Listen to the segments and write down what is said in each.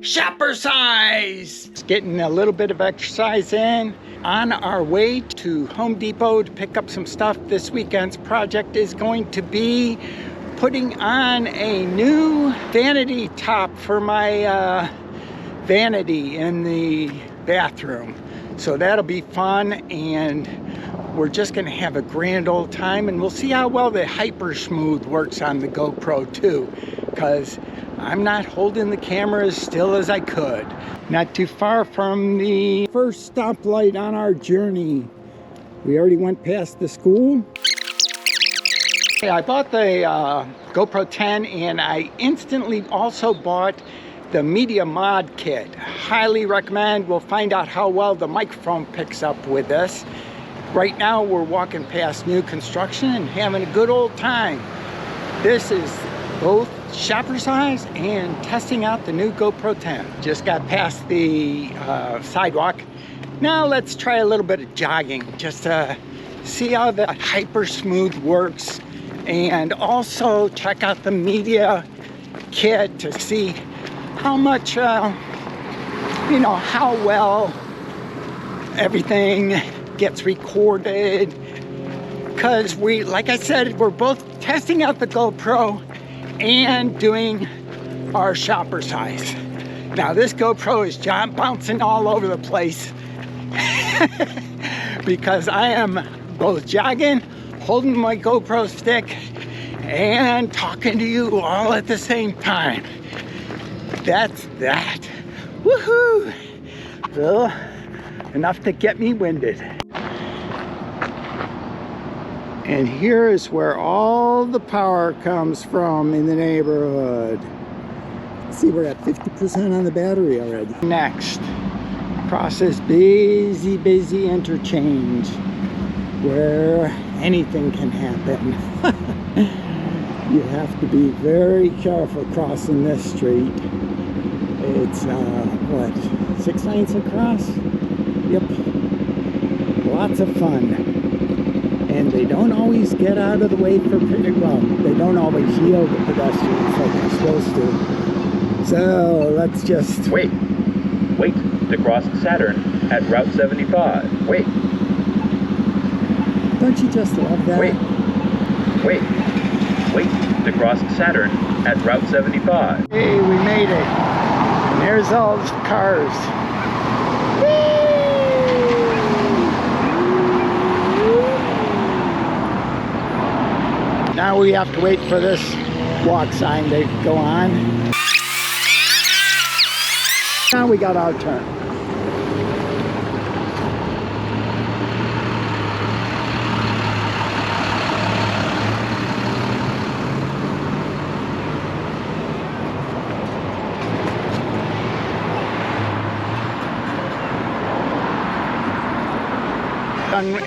shopper size. Getting a little bit of exercise in. On our way to Home Depot to pick up some stuff. This weekend's project is going to be putting on a new vanity top for my vanity in the bathroom. So that'll be fun, and we're just gonna have a grand old time, and we'll see how well the hyper smooth works on the GoPro too, because I'm not holding the camera as still as I could. Not too far from the first stoplight on our journey. We already went past the school. I bought the GoPro 10, and I instantly also bought the Media Mod Kit. Highly recommend. We'll find out how well the microphone picks up with this. Right now we're walking past new construction and having a good old time. This is both shopper size and testing out the new GoPro 10. Just got past the sidewalk. Now let's try a little bit of jogging, just to see how the hyper smooth works, and also check out the media kit to see how much, you know, how well everything gets recorded. Because we, like I said, we're both testing out the GoPro and doing our shopper size. Now this GoPro is bouncing all over the place because I am both jogging, holding my GoPro stick, and talking to you all at the same time. That's that. Woohoo! Well, enough to get me winded. And here is where all the power comes from in the neighborhood. See, we're at 50% on the battery already. Next, across this busy interchange where anything can happen. You have to be very careful crossing this street. It's, what, 6 lanes across? Yep. Lots of fun. And they don't always get out of the way for, well, they don't always yield to pedestrians like they're supposed to. So, let's just... Wait to cross Saturn at Route 75. Wait. Don't you just love that? Wait to cross Saturn at Route 75. Hey, we made it. And there's all the cars. Now we have to wait for this walk sign to go on. Now we got our turn.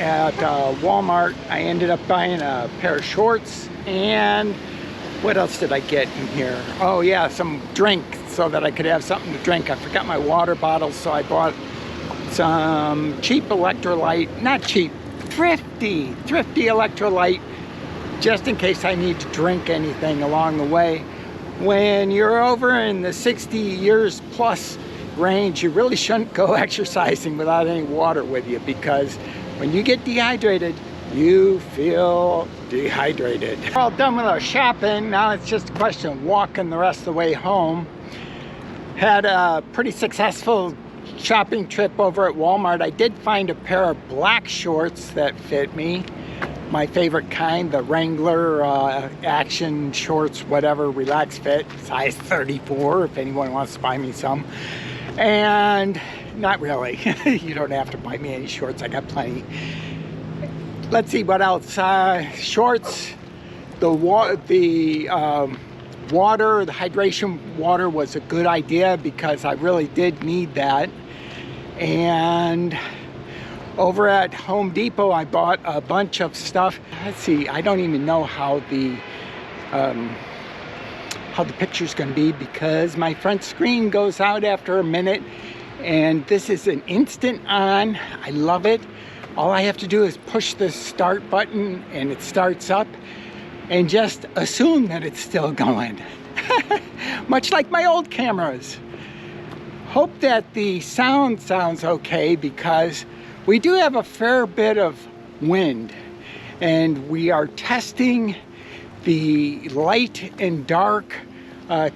At Walmart, I ended up buying a pair of shorts, and what else did I get in here? Oh yeah, some drink so that I could have something to drink. I forgot my water bottle, so I bought some cheap electrolyte, not cheap, thrifty electrolyte, just in case I need to drink anything along the way. When you're over in the 60 years plus range, you really shouldn't go exercising without any water with you, because when you get dehydrated, you feel dehydrated. We're all done with our shopping. Now it's just a question of walking the rest of the way home. Had a pretty successful shopping trip over at Walmart. I did find a pair of black shorts that fit me. My favorite kind, the Wrangler action shorts, whatever, relax fit, size 34, if anyone wants to buy me some. And not really. You don't have to buy me any shorts. I got plenty. Let's see what else. Shorts. The hydration water was a good idea because I really did need that. And over at Home Depot, I bought a bunch of stuff. Let's see. I don't even know how the picture's going to be because my front screen goes out after a minute. And this is an instant on. I love it. All I have to do is push the start button and it starts up, and just assume that it's still going. Much like my old cameras. Hope that the sound sounds okay, because we do have a fair bit of wind, and we are testing the light and dark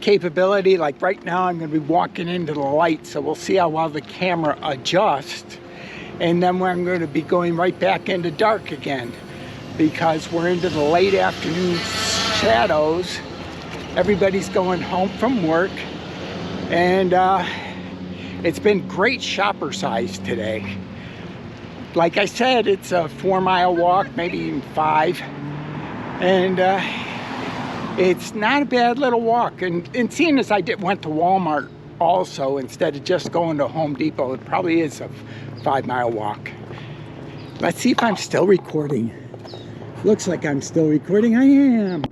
capability. Like right now I'm going to be walking into the light, so we'll see how well the camera adjusts, and then I'm going to be going right back into dark again, because we're into the late afternoon shadows. Everybody's going home from work, and it's been great shopper size today. Like I said, it's a 4-mile walk, maybe even 5, and it's not a bad little walk. And seeing as I went to Walmart also instead of just going to Home Depot, it probably is a 5-mile walk. Let's see if I'm still recording. Looks like I'm still recording. I am.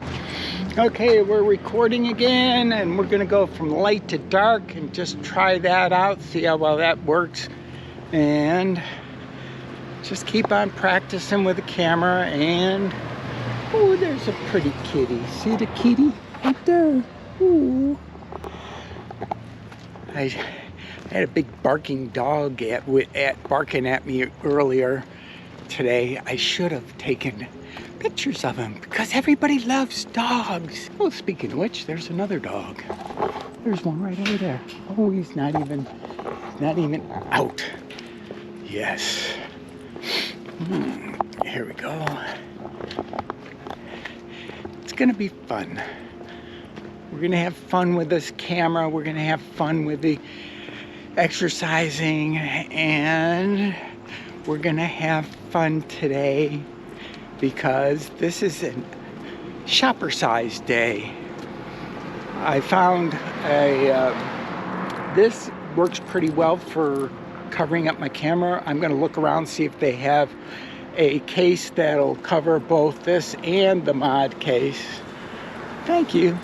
Okay, we're recording again, and we're gonna go from light to dark and just try that out, see how well that works, and just keep on practicing with the camera. And oh, there's a pretty kitty. See the kitty right there? Ooh. I had a big barking dog barking at me earlier today. I should have taken pictures of him, because everybody loves dogs. Oh, speaking of which, there's another dog. There's one right over there. Oh, he's not even out. Yes. Here we go. It's gonna be fun. We're gonna have fun with this camera. We're gonna have fun with the exercising, and we're gonna have fun today, because this is a shopper size day. I found this works pretty well for covering up my camera. I'm gonna look around, see if they have a case that'll cover both this and the mod case. Thank you.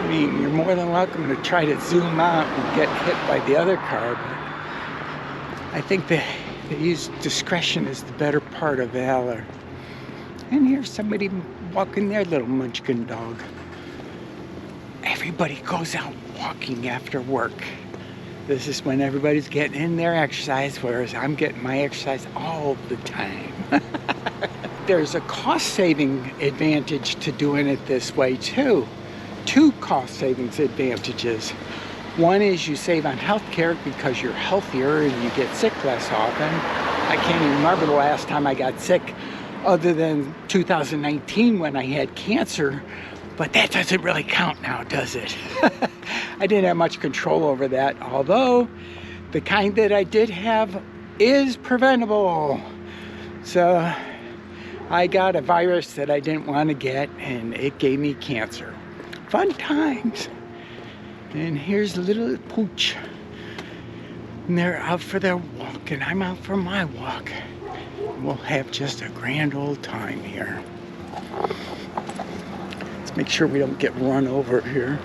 I mean, you're more than welcome to try to zoom out and get hit by the other car, but I think they use discretion as the better part of valor. And here's somebody walking their little munchkin dog. Everybody goes out walking after work. This is when everybody's getting in their exercise, whereas I'm getting my exercise all the time. There's a cost-saving advantage to doing it this way too. 2 cost savings advantages. One is you save on healthcare because you're healthier and you get sick less often. I can't even remember the last time I got sick other than 2019 when I had cancer, but that doesn't really count now, does it? I didn't have much control over that, although the kind that I did have is preventable. So I got a virus that I didn't want to get, and it gave me cancer. Fun times. And here's little Pooch. And they're out for their walk, and I'm out for my walk. We'll have just a grand old time here. Let's make sure we don't get run over here.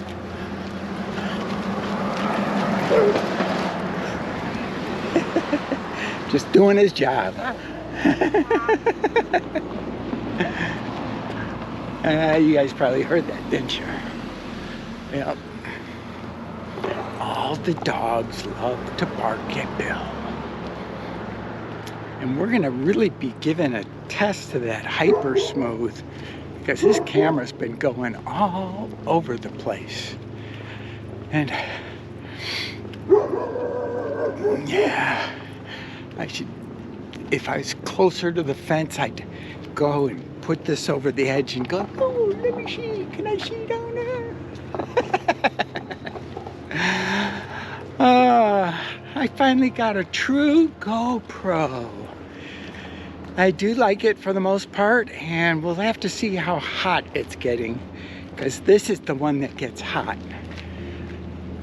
Just doing his job. You guys probably heard that, didn't you? Yep. All the dogs love to bark at Bill. And we're gonna really be giving a test to that hyper smooth, because this camera's been going all over the place. And yeah, I should, if I was closer to the fence, I'd go and put this over the edge and go, oh, let me see, can I see down there? I finally got a true GoPro. I do like it for the most part, and we'll have to see how hot it's getting, because this is the one that gets hot.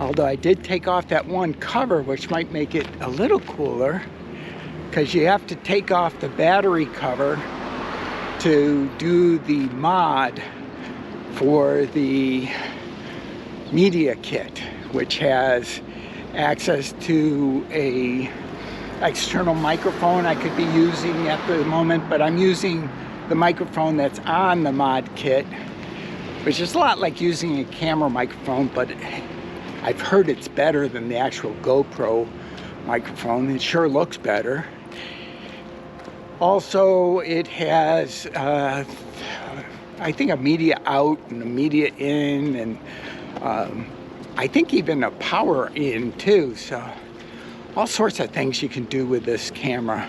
Although I did take off that one cover, which might make it a little cooler, because you have to take off the battery cover to do the mod for the media kit, which has access to a external microphone I could be using at the moment, but I'm using the microphone that's on the mod kit, which is a lot like using a camera microphone, but I've heard it's better than the actual GoPro microphone. It sure looks better. Also, it has, I think, a media out and a media in, and I think even a power in too. So all sorts of things you can do with this camera.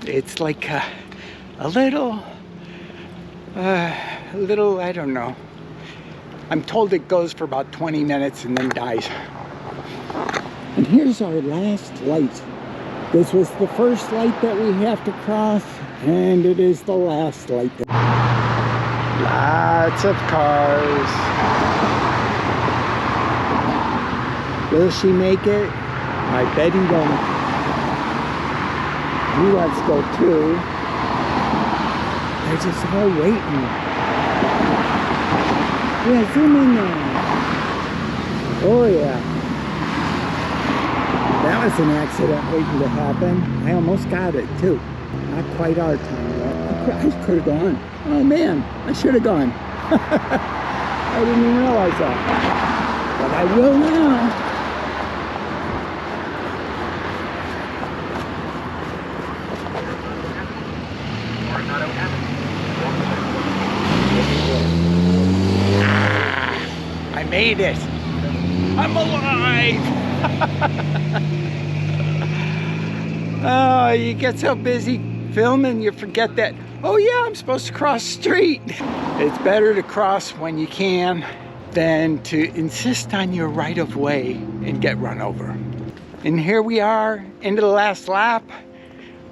It's like a little, I don't know. I'm told it goes for about 20 minutes and then dies. And here's our last light. This was the first light that we have to cross, and it is the last light. Lots of cars. Will she make it? I bet he won't. He wants to go too. They're just all waiting. Yeah, zoom in there. Oh yeah. That was an accident waiting to happen. I almost got it too. Not quite our time though. I could have gone. Oh man, I should have gone. I didn't even realize that. But I will now. I made it. I'm alive. Oh, you get so busy filming, you forget that, oh yeah, I'm supposed to cross the street. It's better to cross when you can than to insist on your right of way and get run over. And here we are, into the last lap.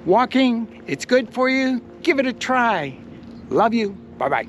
Walking, it's good for you. Give it a try. Love you. Bye-bye.